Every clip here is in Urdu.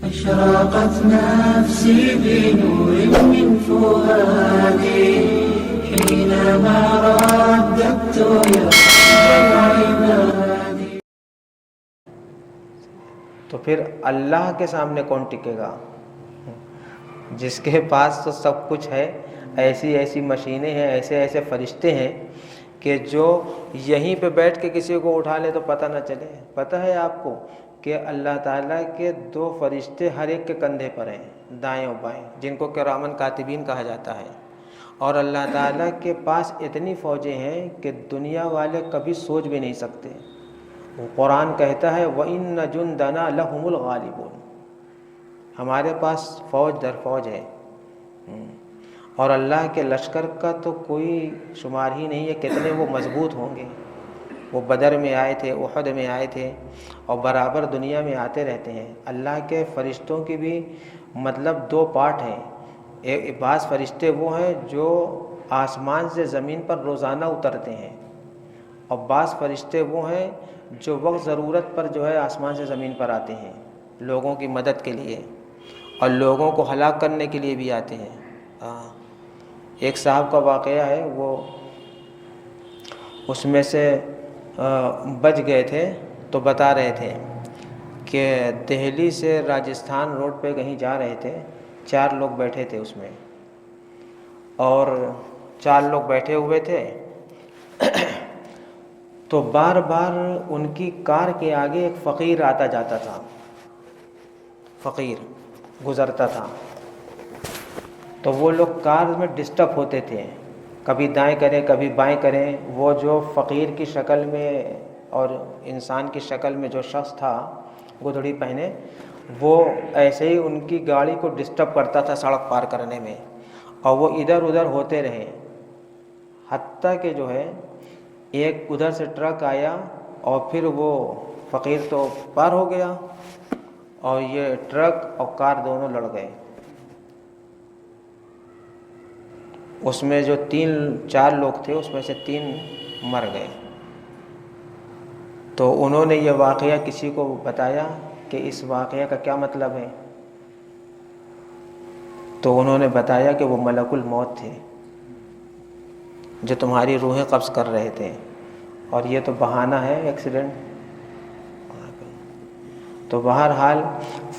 أشرقت نفسي بنور من فؤادي حينما رددت يا رب العباد. تو پھر اللہ کے سامنے کون ٹکے گا؟ جس کے پاس تو سب کچھ ہے، ایسی ایسی مشینیں ہیں، ایسے ایسے فرشتے ہیں کہ جو یہیں پہ بیٹھ کے کسی کو اٹھا لے تو پتہ نہ چلے. پتہ ہے آپ کو کہ اللہ تعالیٰ کے 2 فرشتے ہر ایک کے کندھے پر ہیں، دائیں و بائیں، جن کو کرامن کاتبین کہا جاتا ہے. اور اللہ تعالیٰ کے پاس اتنی فوجیں ہیں کہ دنیا والے کبھی سوچ بھی نہیں سکتے. قرآن کہتا ہے وَإِنَّ جُنْدَنَا لَهُمُ الْغَالِبُونَ، ہمارے پاس فوج در فوج ہے. اور اللہ کے لشکر کا تو کوئی شمار ہی نہیں ہے کتنے وہ مضبوط ہوں گے. وہ بدر میں آئے تھے، احد میں آئے تھے، اور برابر دنیا میں آتے رہتے ہیں. اللہ کے فرشتوں کی بھی مطلب 2 پارٹ ہیں. بعض فرشتے وہ ہیں جو آسمان سے زمین پر روزانہ اترتے ہیں، اور بعض فرشتے وہ ہیں جو وقت ضرورت پر جو ہے آسمان سے زمین پر آتے ہیں لوگوں کی مدد کے لیے، اور لوگوں کو ہلاک کرنے کے لیے بھی آتے ہیں. ایک صاحب کا واقعہ ہے، وہ اس میں سے بچ گئے تھے تو بتا رہے تھے کہ دہلی سے راجستھان روڈ پہ کہیں جا رہے تھے. 4 لوگ بیٹھے تھے اس میں، اور 4 لوگ بیٹھے ہوئے تھے. تو بار بار ان کی کار کے آگے ایک فقیر آتا جاتا تھا، فقیر گزرتا تھا. تو وہ لوگ کار میں ڈسٹرب ہوتے تھے، کبھی دائیں کریں کبھی بائیں کریں. وہ جو فقیر کی شکل میں اور انسان کی شکل میں جو شخص تھا گدڑی پہنے، وہ ایسے ہی ان کی گاڑی کو ڈسٹرب کرتا تھا سڑک پار کرنے میں، اور وہ ادھر ادھر ہوتے رہے. حتیٰ کہ جو ہے ایک ادھر سے ٹرک آیا اور پھر وہ فقیر تو پار ہو گیا، اور یہ ٹرک اور کار دونوں لڑ گئے. اس میں جو 4 لوگ تھے اس میں سے 3 مر گئے. تو انہوں نے یہ واقعہ کسی کو بتایا کہ اس واقعہ کا کیا مطلب ہے. تو انہوں نے بتایا کہ وہ ملک الموت تھے جو تمہاری روحیں قبض کر رہے تھے، اور یہ تو بہانہ ہے ایکسیڈنٹ. تو بہرحال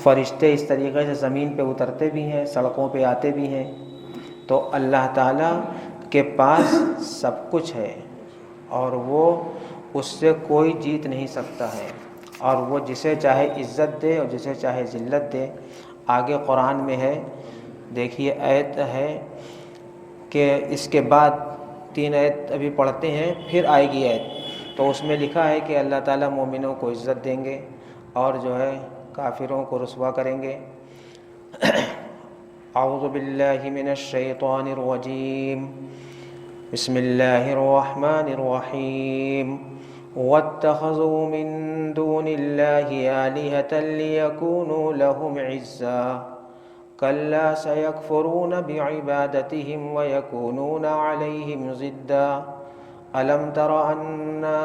فرشتے اس طریقے سے زمین پہ اترتے بھی ہیں، سڑکوں پہ آتے بھی ہیں. تو اللہ تعالیٰ کے پاس سب کچھ ہے، اور وہ اس سے کوئی جیت نہیں سکتا ہے، اور وہ جسے چاہے عزت دے اور جسے چاہے ذلت دے. آگے قرآن میں ہے، دیکھیے آیت ہے کہ اس کے بعد 3 آیت ابھی پڑھتے ہیں پھر آئے گی آیت. تو اس میں لکھا ہے کہ اللہ تعالیٰ مومنوں کو عزت دیں گے اور جو ہے کافروں کو رسوا کریں گے. اعوذ باللہ من الشیطان الرجیم، بسم اللہ الرحمن الرحیم. واتخذوا من دون اللہ آلہۃ لیکونوا لہم عزا کلا سیکفرون بعبادتہم ویکونون علیہم ضدا. ألم تر أنا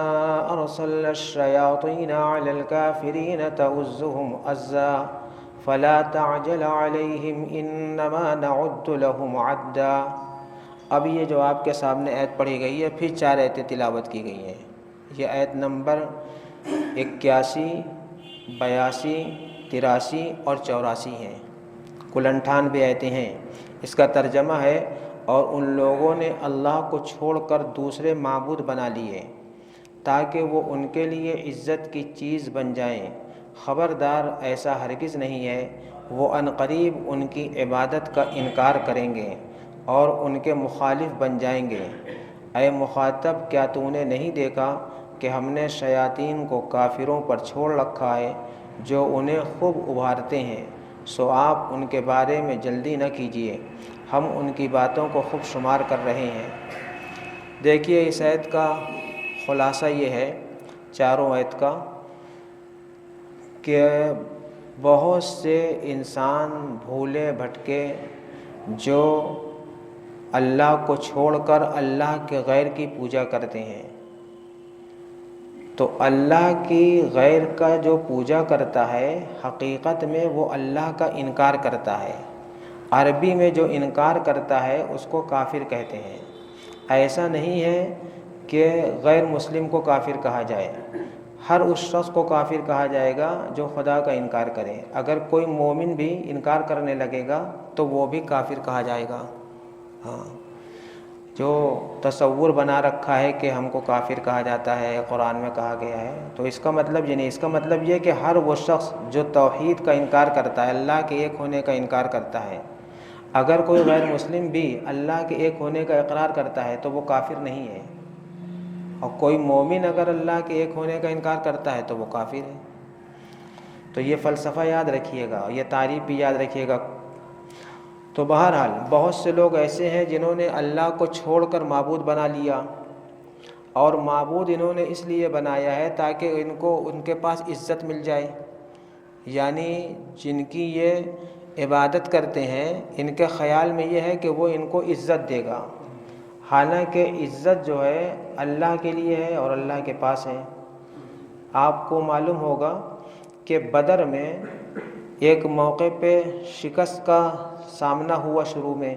أرسلنا الشياطين على الكافرين تؤزهم أزا فلا تعجل عليهم إنما نعد لهم عدا. اب یہ جو آپ کے سامنے آیت پڑھی گئی ہے، پھر 4 آیتیں تلاوت کی گئی ہیں. یہ آیت نمبر 81، 82، 83 اور 84 ہیں. کل 98 آیتیں ہیں. اس کا ترجمہ ہے اور ان لوگوں نے اللہ کو چھوڑ کر دوسرے معبود بنا لیے تاکہ وہ ان کے لیے عزت کی چیز بن جائیں. خبردار ایسا ہرگز نہیں ہے، وہ عنقریب ان کی عبادت کا انکار کریں گے اور ان کے مخالف بن جائیں گے. اے مخاطب، کیا تو نے نہیں دیکھا کہ ہم نے شیاطین کو کافروں پر چھوڑ رکھا ہے جو انہیں خوب ابھارتے ہیں. سو آپ ان کے بارے میں جلدی نہ کیجیے، ہم ان کی باتوں کو خوب شمار کر رہے ہیں. دیکھیے اس آیت کا خلاصہ یہ ہے، 4 آیت کا، کہ بہت سے انسان بھولے بھٹکے جو اللہ کو چھوڑ کر اللہ کے غیر کی پوجا کرتے ہیں. تو اللہ کی غیر کا جو پوجا کرتا ہے حقیقت میں وہ اللہ کا انکار کرتا ہے۔ عربی میں جو انکار کرتا ہے اس کو کافر کہتے ہیں۔ ایسا نہیں ہے کہ غیر مسلم کو کافر کہا جائے، ہر اس شخص کو کافر کہا جائے گا جو خدا کا انکار کرے۔ اگر کوئی مومن بھی انکار کرنے لگے گا تو وہ بھی کافر کہا جائے گا۔ ہاں، جو تصور بنا رکھا ہے کہ ہم کو کافر کہا جاتا ہے، قرآن میں کہا گیا ہے، تو اس کا مطلب یہ نہیں۔ اس کا مطلب یہ کہ ہر وہ شخص جو توحید کا انکار کرتا ہے، اللہ کے ایک ہونے کا انکار کرتا ہے، اگر کوئی غیر مسلم بھی اللہ کے ایک ہونے کا اقرار کرتا ہے تو وہ کافر نہیں ہے، اور کوئی مومن اگر اللہ کے ایک ہونے کا انکار کرتا ہے تو وہ کافر ہے۔ تو یہ فلسفہ یاد رکھیے گا، یہ تعریف بھی یاد رکھیے گا۔ تو بہرحال بہت سے لوگ ایسے ہیں جنہوں نے اللہ کو چھوڑ کر معبود بنا لیا، اور معبود انہوں نے اس لیے بنایا ہے تاکہ ان کے پاس عزت مل جائے، یعنی جن کی یہ عبادت کرتے ہیں ان کے خیال میں یہ ہے کہ وہ ان کو عزت دے گا، حالانکہ عزت جو ہے اللہ کے لیے ہے اور اللہ کے پاس ہے۔ آپ کو معلوم ہوگا کہ بدر میں ایک موقع پہ شکست کا سامنا ہوا، شروع میں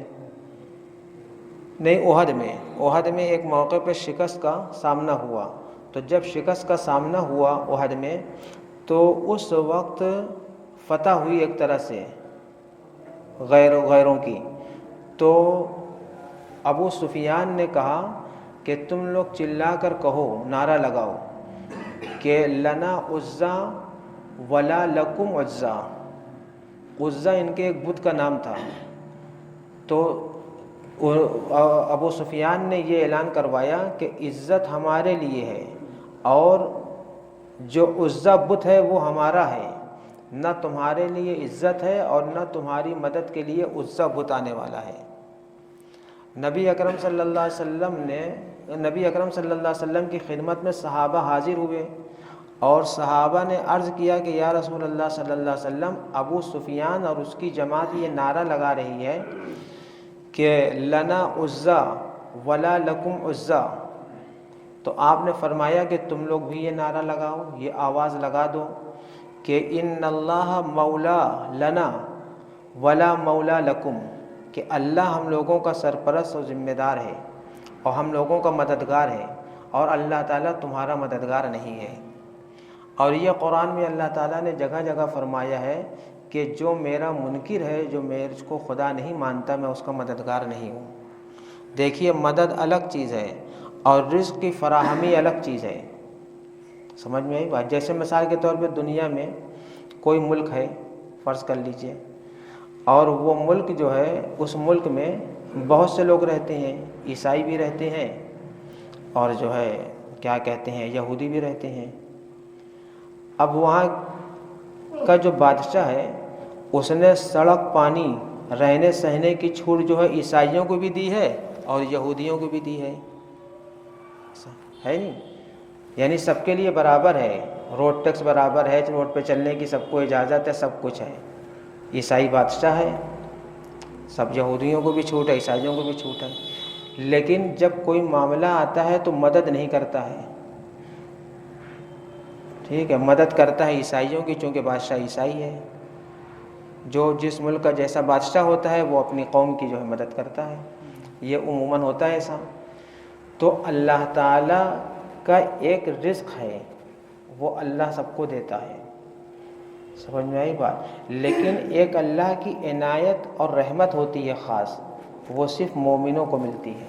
نہیں، احد میں ایک موقع پہ شکست کا سامنا ہوا۔ تو جب شکست کا سامنا ہوا احد میں، تو اس وقت فتح ہوئی ایک طرح سے غیروں کی۔ تو ابو سفیان نے کہا کہ تم لوگ چلا کر کہو، نعرہ لگاؤ کہ لنا عزا ولا لکم عزا۔ عزا ان کے ایک بت کا نام تھا۔ تو ابو سفیان نے یہ اعلان کروایا کہ عزت ہمارے لیے ہے، اور جو عزا بت ہے وہ ہمارا ہے، نہ تمہارے لیے عزت ہے اور نہ تمہاری مدد کے لیے عزا بت آنے والا ہے۔ نبی اکرم صلی اللہ علیہ وسلم کی خدمت میں صحابہ حاضر ہوئے، اور صحابہ نے عرض کیا کہ یا رسول اللہ صلی اللہ علیہ وسلم، ابو سفیان اور اس کی جماعت یہ نعرہ لگا رہی ہے کہ لنا عزا ولا لکم عزا۔ تو آپ نے فرمایا کہ تم لوگ بھی یہ نعرہ لگاؤ، یہ آواز لگا دو کہ ان اللہ مولا لنا ولا مولا لکم، کہ اللہ ہم لوگوں کا سرپرست اور ذمہ دار ہے اور ہم لوگوں کا مددگار ہے، اور اللہ تعالیٰ تمہارا مددگار نہیں ہے۔ اور یہ قرآن میں اللہ تعالیٰ نے جگہ جگہ فرمایا ہے کہ جو میرا منکر ہے، جو میرے کو خدا نہیں مانتا، میں اس کا مددگار نہیں ہوں۔ دیکھیے، مدد الگ چیز ہے اور رزق کی فراہمی الگ چیز ہے۔ سمجھ میں آئی بات؟ جیسے مثال کے طور پہ دنیا میں کوئی ملک ہے، فرض کر لیجئے، اور وہ ملک جو ہے، اس ملک میں بہت سے لوگ رہتے ہیں، عیسائی بھی رہتے ہیں اور جو ہے کیا کہتے ہیں، یہودی بھی رہتے ہیں۔ اب وہاں کا جو بادشاہ ہے، اس نے سڑک، پانی، رہنے سہنے کی چھوٹ جو ہے عیسائیوں کو بھی دی ہے اور یہودیوں کو بھی دی ہے نہیں؟ یعنی سب کے لیے برابر ہے، روڈ ٹیکس برابر ہے، روڈ پہ چلنے کی سب کو اجازت ہے، سب کچھ ہے۔ عیسائی بادشاہ ہے، سب یہودیوں کو بھی چھوٹ ہے، عیسائیوں کو بھی چھوٹ ہے، لیکن جب کوئی معاملہ آتا ہے تو مدد نہیں کرتا ہے۔ ٹھیک ہے، مدد کرتا ہے عیسائیوں کی، چونکہ بادشاہ عیسائی ہے۔ جو جس ملک کا جیسا بادشاہ ہوتا ہے وہ اپنی قوم کی جو ہے مدد کرتا ہے، یہ عموماً ہوتا ہے ایسا۔ تو اللہ تعالیٰ کا ایک رزق ہے، وہ اللہ سب کو دیتا ہے، سمجھ میں آئی بات؟ لیکن ایک اللہ کی عنایت اور رحمت ہوتی ہے خاص، وہ صرف مومنوں کو ملتی ہے،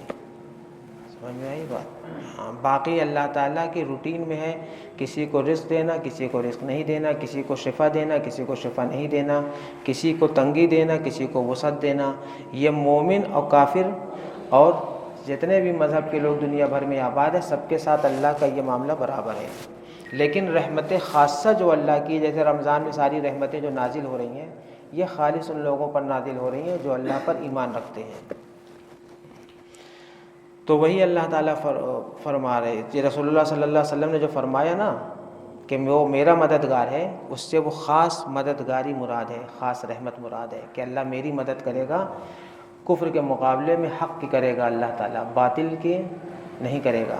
سمجھ میں آئی بات؟ ہاں، باقی اللہ تعالیٰ کی روٹین میں ہے، کسی کو رزق دینا، کسی کو رزق نہیں دینا، کسی کو شفا دینا، کسی کو شفا نہیں دینا، کسی کو تنگی دینا، کسی کو وسعت دینا۔ یہ مومن اور کافر اور جتنے بھی مذہب کے لوگ دنیا بھر میں آباد ہیں، سب کے ساتھ اللہ کا یہ معاملہ برابر ہے۔ لیکن رحمت خاصہ جو اللہ کی، جیسے رمضان میں ساری رحمتیں جو نازل ہو رہی ہیں، یہ خالص ان لوگوں پر نازل ہو رہی ہیں جو اللہ پر ایمان رکھتے ہیں۔ تو وہی اللہ تعالیٰ فرما رہے کہ رسول اللہ صلی اللہ علیہ وسلم نے جو فرمایا نا کہ وہ میرا مددگار ہے، اس سے وہ خاص مددگاری مراد ہے، خاص رحمت مراد ہے کہ اللہ میری مدد کرے گا، کفر کے مقابلے میں حق کی کرے گا اللہ تعالیٰ، باطل کے نہیں کرے گا۔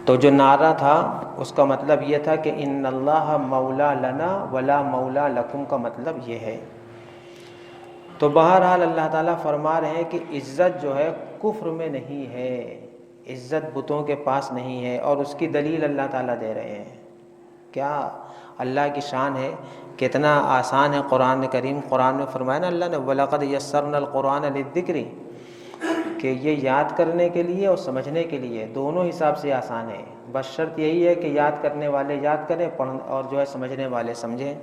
تو تو جو نعرہ تھا اس کا مطلب یہ تھا کہ ان اللہ مولا لنا ولا مولا لکم کا مطلب یہ ہے۔ تو بہرحال اللہ تعالیٰ فرما رہے ہیں کہ عزت جو ہے کفر میں نہیں ہے، عزت بتوں کے پاس نہیں ہے، اور اس کی دلیل اللہ تعالیٰ دے رہے ہیں۔ کیا اللہ کی شان ہے، کتنا آسان ہے قرآن کریم۔ قرآن میں فرمایا نا اللہ نے وَلَقَدْ يَسَّرْنَا الْقُرْآنَ لِلذِّكْرِ، کہ یہ یاد کرنے کے لیے اور سمجھنے کے لیے دونوں حساب سے آسان ہے، بس شرط یہی ہے کہ یاد کرنے والے یاد کریں اور جو ہے سمجھنے والے سمجھیں۔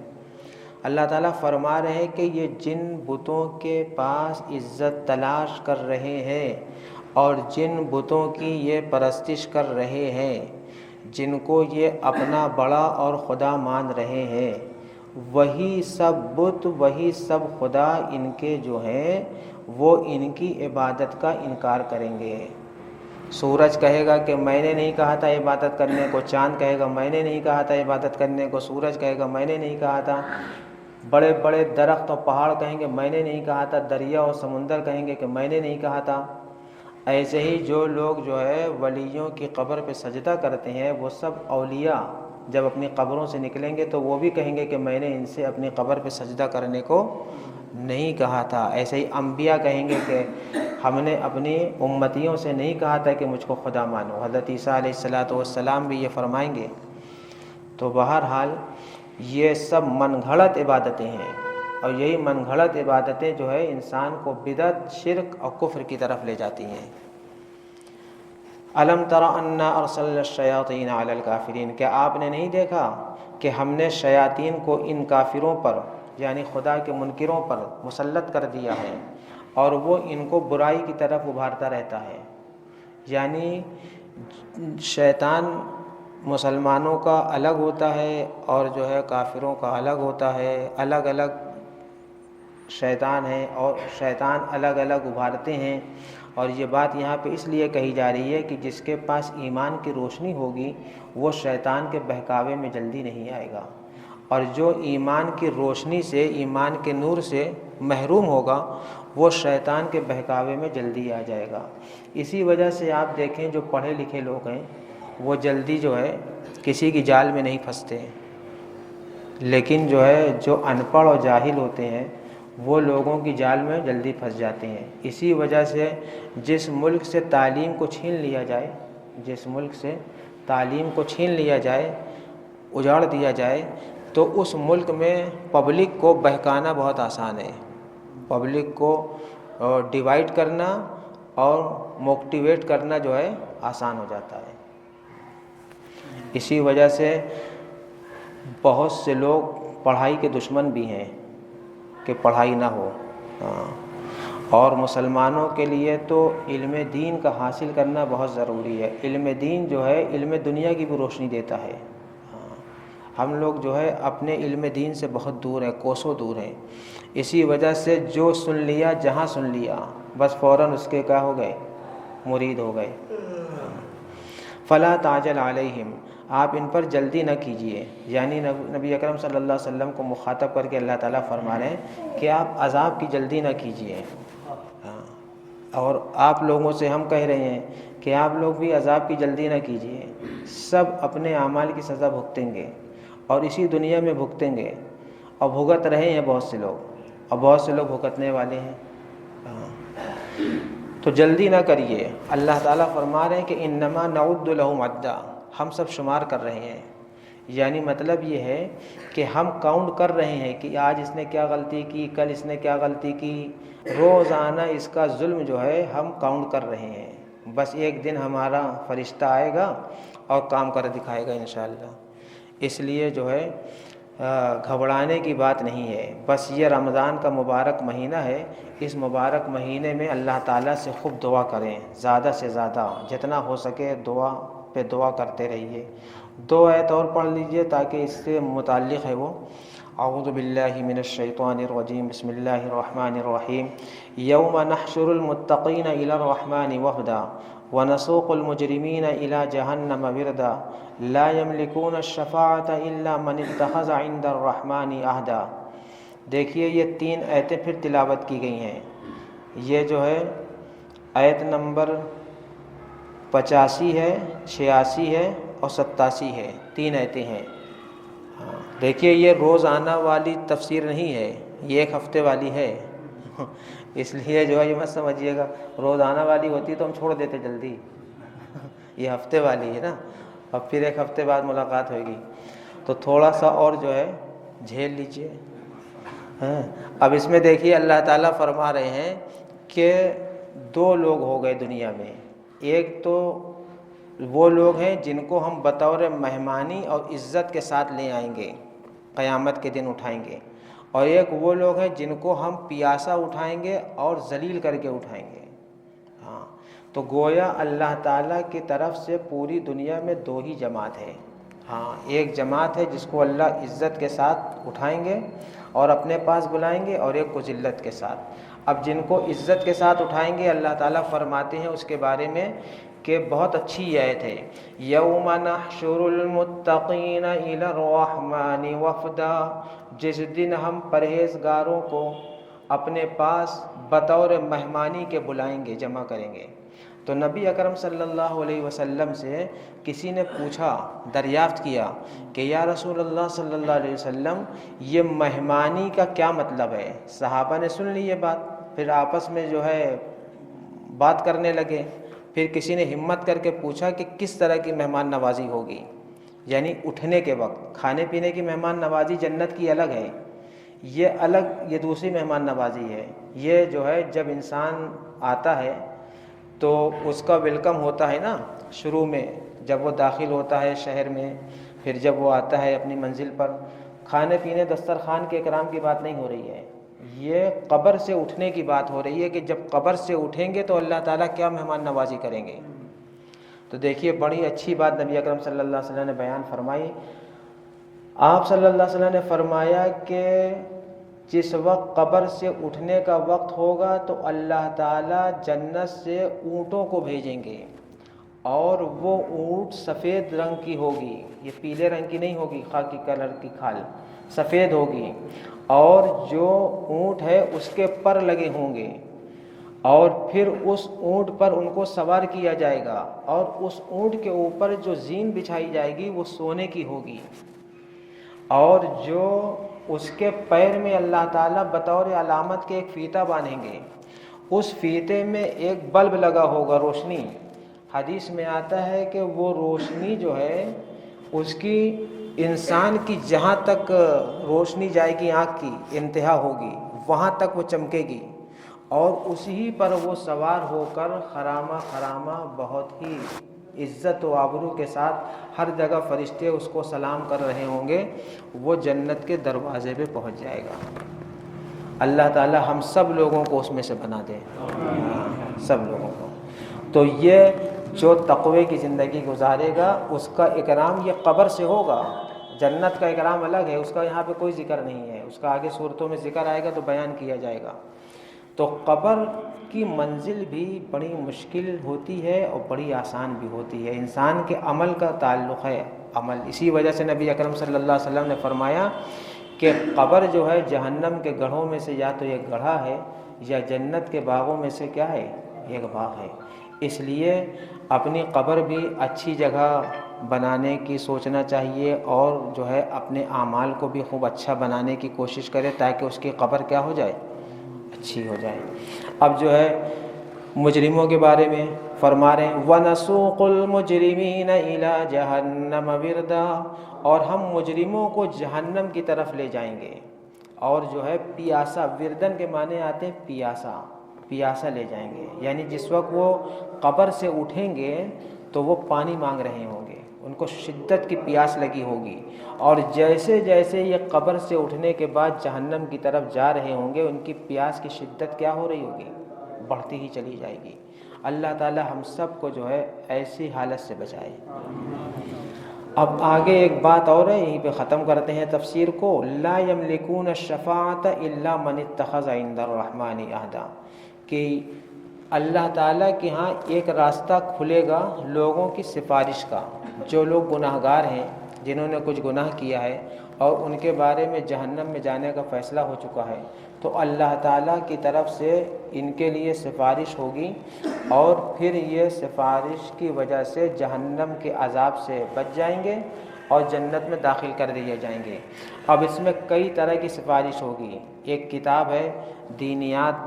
اللہ تعالیٰ فرما رہے ہیں کہ یہ جن بتوں کے پاس عزت تلاش کر رہے ہیں اور جن بتوں کی یہ پرستش کر رہے ہیں، جن کو یہ اپنا بڑا اور خدا مان رہے ہیں، وہی سب بت، وہی سب خدا ان کے جو ہیں وہ ان کی عبادت کا انکار کریں گے۔ سورج کہے گا کہ میں نے نہیں کہا تھا عبادت کرنے کو، چاند کہے گا میں نے نہیں کہا تھا عبادت کرنے کو، سورج کہے گا میں نے نہیں کہا تھا، بڑے بڑے درخت اور پہاڑ کہیں گے میں نے نہیں کہا تھا، دریا اور سمندر کہیں گے کہ میں نے نہیں کہا تھا۔ ایسے ہی جو لوگ جو ہے ولیوں کی قبر پہ سجدہ کرتے ہیں، وہ سب اولیاء جب اپنی قبروں سے نکلیں گے تو وہ بھی کہیں گے کہ میں نے ان سے اپنی قبر پہ سجدہ کرنے کو نہیں کہا تھا۔ ایسے ہی انبیاء کہیں گے کہ ہم نے اپنی امتیوں سے نہیں کہا تھا کہ مجھ کو خدا مانو۔ حضرت عیسیٰ علیہ السلام بھی یہ فرمائیں گے۔ تو بہرحال یہ سب من گھڑت عبادتیں ہیں، اور یہی من گھڑت عبادتیں جو ہے انسان کو بدعت، شرک اور کفر کی طرف لے جاتی ہیں۔ الم تر انا ارسلنا الشیاطین علی الکافرین، کیا آپ نے نہیں دیکھا کہ ہم نے شیاطین کو ان کافروں پر یعنی خدا کے منکروں پر مسلط کر دیا ہے، اور وہ ان کو برائی کی طرف ابھارتا رہتا ہے۔ یعنی شیطان مسلمانوں کا الگ ہوتا ہے اور جو ہے کافروں کا الگ ہوتا ہے، الگ الگ شیطان ہیں اور شیطان الگ الگ ابھارتے ہیں۔ اور یہ بات یہاں پہ اس لیے کہی جا رہی ہے کہ جس کے پاس ایمان کی روشنی ہوگی وہ شیطان کے بہکاوے میں جلدی نہیں آئے گا، اور جو ایمان کی روشنی سے، ایمان کے نور سے محروم ہوگا وہ شیطان کے بہکاوے میں جلدی آ جائے گا۔ اسی وجہ سے آپ دیکھیں جو پڑھے لکھے لوگ ہیں وہ جلدی جو ہے کسی کی جال میں نہیں پھنستے، لیکن جو ہے جو ان پڑھ اور جاہل ہوتے ہیں وہ لوگوں کی جال میں جلدی پھنس جاتے ہیں۔ اسی وجہ سے جس ملک سے تعلیم کو چھین لیا جائے، جس ملک سے تعلیم کو چھین لیا جائے، اجاڑ دیا جائے، تو اس ملک میں پبلک کو بہکانا بہت آسان ہے۔ پبلک کو ڈیوائیڈ کرنا اور موٹیویٹ کرنا جو ہے آسان ہو جاتا ہے۔ اسی وجہ سے بہت سے لوگ پڑھائی کے دشمن بھی ہیں کہ پڑھائی نہ ہو، اور مسلمانوں کے لیے تو علم دین کا حاصل کرنا بہت ضروری ہے۔ علم دین جو ہے علم دنیا کی بھی روشنی دیتا ہے۔ ہم لوگ جو ہے اپنے علم دین سے بہت دور ہیں، کوسوں دور ہیں۔ اسی وجہ سے جو سن لیا، جہاں سن لیا، بس فوراً اس کے کیا ہو گئے، مرید ہو گئے۔ فلا تعجل علیہم، آپ ان پر جلدی نہ کیجیے، یعنی نبی اکرم صلی اللہ علیہ وسلم کو مخاطب کر کے اللہ تعالیٰ فرما رہے ہیں کہ آپ عذاب کی جلدی نہ کیجیے۔ اور آپ لوگوں سے ہم کہہ رہے ہیں کہ آپ لوگ بھی عذاب کی جلدی نہ کیجیے۔ سب اپنے اعمال کی سزا بھگتیں گے اور اسی دنیا میں بھگتیں گے، اور بھگت رہے ہیں بہت سے لوگ، اور بہت سے لوگ بھگتنے والے ہیں۔ تو جلدی نہ کریے۔ اللہ تعالیٰ فرما رہے ہیں کہ انما نعد لہم عدا، ہم سب شمار کر رہے ہیں، یعنی مطلب یہ ہے کہ ہم کاؤنٹ کر رہے ہیں کہ آج اس نے کیا غلطی کی، کل اس نے کیا غلطی کی، روزانہ اس کا ظلم جو ہے ہم کاؤنٹ کر رہے ہیں۔ بس ایک دن ہمارا فرشتہ آئے گا اور کام کر دکھائے گا انشاءاللہ۔ اس لیے جو ہے گھبرانے کی بات نہیں ہے۔ بس یہ رمضان کا مبارک مہینہ ہے، اس مبارک مہینے میں اللہ تعالیٰ سے خوب دعا کریں، زیادہ سے زیادہ جتنا ہو سکے دعا پہ دعا کرتے رہیے۔ دو آیت اور پڑھ لیجئے تاکہ اس سے متعلق ہے وہ۔ اعوذ باللہ من الشیطان الرجیم، بسم اللہ الرحمن الرحیم۔ یوم نحشر المتقین الی الرحمن وفدا ونسوق المجرمین الی جہنم وردا لا یملکون الشفاعۃ الا من اتخذ عند الرحمن عہدا۔ دیکھیے یہ 3 آیتیں پھر تلاوت کی گئی ہیں۔ یہ جو ہے آیت نمبر 85 ہے، 86 ہے اور 87 ہے، 3 آیتیں ہیں۔ ہاں دیکھیے یہ روزانہ والی تفسیر نہیں ہے، یہ 1 ہفتے والی ہے، اس لیے جو ہے یہ مت سمجھیے گا روزانہ والی ہوتی تو ہم چھوڑ دیتے جلدی، یہ ہفتے والی ہے نا، اب پھر 1 ہفتے بعد ملاقات ہوئے گی، تو تھوڑا سا اور جو ہے جھیل لیجئے۔ اب اس میں دیکھیے اللہ تعالیٰ فرما رہے ہیں کہ 2 لوگ ہو گئے دنیا میں، ایک تو وہ لوگ ہیں جن کو ہم بطور مہمانی اور عزت کے ساتھ لے آئیں گے، قیامت کے دن اٹھائیں گے، اور ایک وہ لوگ ہیں جن کو ہم پیاسا اٹھائیں گے اور ذلیل کر کے اٹھائیں گے۔ ہاں تو گویا اللہ تعالیٰ کی طرف سے پوری دنیا میں 2 ہی جماعت ہے۔ ہاں ایک جماعت ہے جس کو اللہ عزت کے ساتھ اٹھائیں گے اور اپنے پاس بلائیں گے، اور ایک کو ذلت کے ساتھ۔ اب جن کو عزت کے ساتھ اٹھائیں گے اللہ تعالیٰ فرماتے ہیں اس کے بارے میں کہ بہت اچھی آیت ہے، یوم نحشر المتقین الی الرحمن وفدا، جس دن ہم پرہیزگاروں کو اپنے پاس بطور مہمانی کے بلائیں گے، جمع کریں گے۔ تو نبی اکرم صلی اللہ علیہ وسلم سے کسی نے پوچھا، دریافت کیا کہ یا رسول اللہ صلی اللہ علیہ وسلم یہ مہمانی کا کیا مطلب ہے؟ صحابہ نے سن لی یہ بات، پھر آپس میں جو ہے بات کرنے لگے، پھر کسی نے ہمت کر کے پوچھا کہ کس طرح کی مہمان نوازی ہوگی، یعنی اٹھنے کے وقت۔ کھانے پینے کی مہمان نوازی جنت کی الگ ہے، یہ الگ، یہ دوسری مہمان نوازی ہے۔ یہ جو ہے جب انسان آتا ہے تو اس کا ویلکم ہوتا ہے نا شروع میں، جب وہ داخل ہوتا ہے شہر میں، پھر جب وہ آتا ہے اپنی منزل پر، کھانے پینے دسترخوان کے اکرام کی بات نہیں ہو رہی ہے، یہ قبر سے اٹھنے کی بات ہو رہی ہے کہ جب قبر سے اٹھیں گے تو اللہ تعالیٰ کیا مہمان نوازی کریں گے۔ تو دیکھیے بڑی اچھی بات نبی اکرم صلی اللہ علیہ وسلم نے بیان فرمائی۔ آپ صلی اللہ علیہ وسلم نے فرمایا کہ جس وقت قبر سے اٹھنے کا وقت ہوگا تو اللہ تعالیٰ جنت سے اونٹوں کو بھیجیں گے، اور وہ اونٹ سفید رنگ کی ہوگی، یہ پیلے رنگ کی نہیں ہوگی، خاکی کلر کی کھال، سفید ہوگی، اور جو اونٹ ہے اس کے پر لگے ہوں گے، اور پھر اس اونٹ پر ان کو سوار کیا جائے گا، اور اس اونٹ کے اوپر جو زین بچھائی جائے گی وہ سونے کی ہوگی، اور جو اس کے پیر میں اللہ تعالیٰ بطور علامت کے ایک فیتہ باندھیں گے، اس فیتے میں ایک بلب لگا ہوگا، روشنی۔ حدیث میں آتا ہے کہ وہ روشنی جو ہے اس کی انسان کی جہاں تک روشنی جائے گی، آنکھ کی انتہا ہوگی، وہاں تک وہ چمکے گی، اور اسی پر وہ سوار ہو کر خرامہ خرامہ بہت ہی عزت و آبرو کے ساتھ ہر جگہ فرشتے اس کو سلام کر رہے ہوں گے، وہ جنت کے دروازے پہ پہنچ جائے گا۔ اللہ تعالی ہم سب لوگوں کو اس میں سے بنا دے، سب لوگوں کو۔ تو یہ جو تقوی کی زندگی گزارے گا اس کا اکرام یہ قبر سے ہوگا، جنت کا اکرام الگ ہے، اس کا یہاں پہ کوئی ذکر نہیں ہے، اس کا آگے صورتوں میں ذکر آئے گا تو بیان کیا جائے گا۔ تو قبر کی منزل بھی بڑی مشکل ہوتی ہے اور بڑی آسان بھی ہوتی ہے، انسان کے عمل کا تعلق ہے، عمل۔ اسی وجہ سے نبی اکرم صلی اللہ علیہ وسلم نے فرمایا کہ قبر جو ہے جہنم کے گڑھوں میں سے یا تو ایک گڑھا ہے یا جنت کے باغوں میں سے کیا ہے، ایک باغ ہے۔ اس لیے اپنی قبر بھی اچھی جگہ بنانے کی سوچنا چاہیے، اور جو ہے اپنے اعمال کو بھی خوب اچھا بنانے کی کوشش کرے تاکہ اس کی قبر کیا ہو جائے، اچھی ہو جائے۔ اب جو ہے مجرموں کے بارے میں فرما رہے ہیں وَنَسُوقُ الْمُجْرِمِينَ إِلَى جَهَنَّمَ وِرْدًا، اور ہم مجرموں کو جہنم کی طرف لے جائیں گے، اور جو ہے پیاسا، وردن کے معنی آتے ہیں پیاسا، پیاسا لے جائیں گے، یعنی جس وقت وہ قبر سے اٹھیں گے تو وہ پانی مانگ رہے ہوں گے، ان کو شدت کی پیاس لگی ہوگی، اور جیسے جیسے یہ قبر سے اٹھنے کے بعد جہنم کی طرف جا رہے ہوں گے ان کی پیاس کی شدت کیا ہو رہی ہوگی، بڑھتی ہی چلی جائے گی۔ اللہ تعالی ہم سب کو جو ہے ایسی حالت سے بچائے۔ اب آگے ایک بات اور ہے، یہیں پہ ختم کرتے ہیں تفسیر کو، لا یملکون الشفاعۃ الا من اتخذ عند الرحمن عہدا، کہ اللہ تعالیٰ کے ہاں ایک راستہ کھلے گا لوگوں کی سفارش کا، جو لوگ گناہ گار ہیں، جنہوں نے کچھ گناہ کیا ہے، اور ان کے بارے میں جہنم میں جانے کا فیصلہ ہو چکا ہے، تو اللہ تعالیٰ کی طرف سے ان کے لیے سفارش ہوگی اور پھر یہ سفارش کی وجہ سے جہنم کے عذاب سے بچ جائیں گے اور جنت میں داخل کر دیے جائیں گے۔ اب اس میں کئی طرح کی سفارش ہوگی۔ ایک کتاب ہے دینیات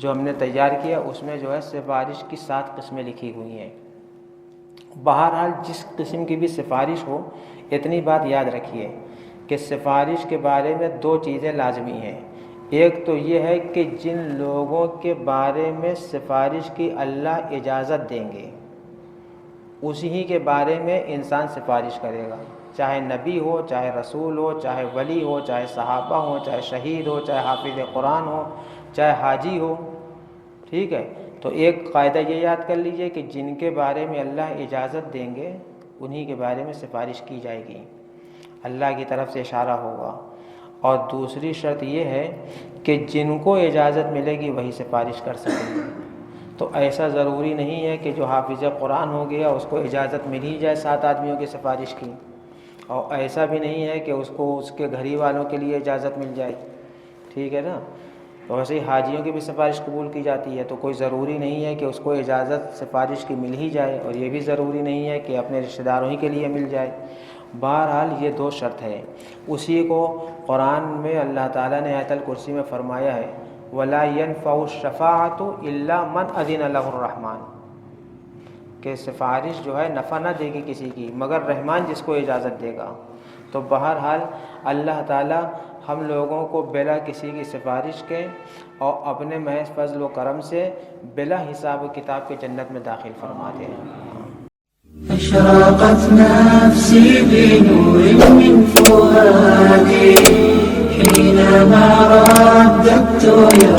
جو ہم نے تیار کیا، اس میں جو ہے سفارش کی 7 قسمیں لکھی ہوئی ہیں۔ بہرحال جس قسم کی بھی سفارش ہو، اتنی بات یاد رکھیے کہ سفارش کے بارے میں 2 چیزیں لازمی ہیں۔ ایک تو یہ ہے کہ جن لوگوں کے بارے میں سفارش کی اللہ اجازت دیں گے، اسی کے بارے میں انسان سفارش کرے گا، چاہے نبی ہو، چاہے رسول ہو، چاہے ولی ہو، چاہے صحابہ ہو، چاہے شہید ہو، چاہے حافظ قرآن ہو، چاہے حاجی ہو۔ ٹھیک ہے، تو ایک قاعدہ یہ یاد کر لیجئے کہ جن کے بارے میں اللہ اجازت دیں گے انہی کے بارے میں سفارش کی جائے گی، اللہ کی طرف سے اشارہ ہوگا۔ اور دوسری شرط یہ ہے کہ جن کو اجازت ملے گی وہی سفارش کر سکیں گے۔ تو ایسا ضروری نہیں ہے کہ جو حافظ قرآن ہو گیا اس کو اجازت مل ہی جائے 7 آدمیوں کی سفارش کی، اور ایسا بھی نہیں ہے کہ اس کو اس کے گھر ہی والوں کے لیے اجازت مل جائے۔ ٹھیک ہے نا، تو ویسے ہی حاجیوں کی بھی سفارش قبول کی جاتی ہے، تو کوئی ضروری نہیں ہے کہ اس کو اجازت سفارش کی مل ہی جائے، اور یہ بھی ضروری نہیں ہے کہ اپنے رشتہ داروں ہی کے لیے مل جائے۔ بہرحال یہ 2 شرط ہے۔ اسی کو قرآن میں اللہ تعالیٰ نے آیت الکرسی میں فرمایا ہے وَلَا يَنْفَعُ الشَّفَاعَةُ إِلَّا مَنْ أَذِنَ لَهُ الرَّحْمَنُ، کہ سفارش جو ہے نفع نہ دے گی کسی کی مگر رحمان جس کو اجازت دے گا۔ تو بہرحال اللہ تعالیٰ ہم لوگوں کو بلا کسی کی سفارش کے اور اپنے محض فضل و کرم سے بلا حساب و کتاب کے جنت میں داخل فرما دے۔ أشرقت نفسي بنور من فؤادي حينما رددت يا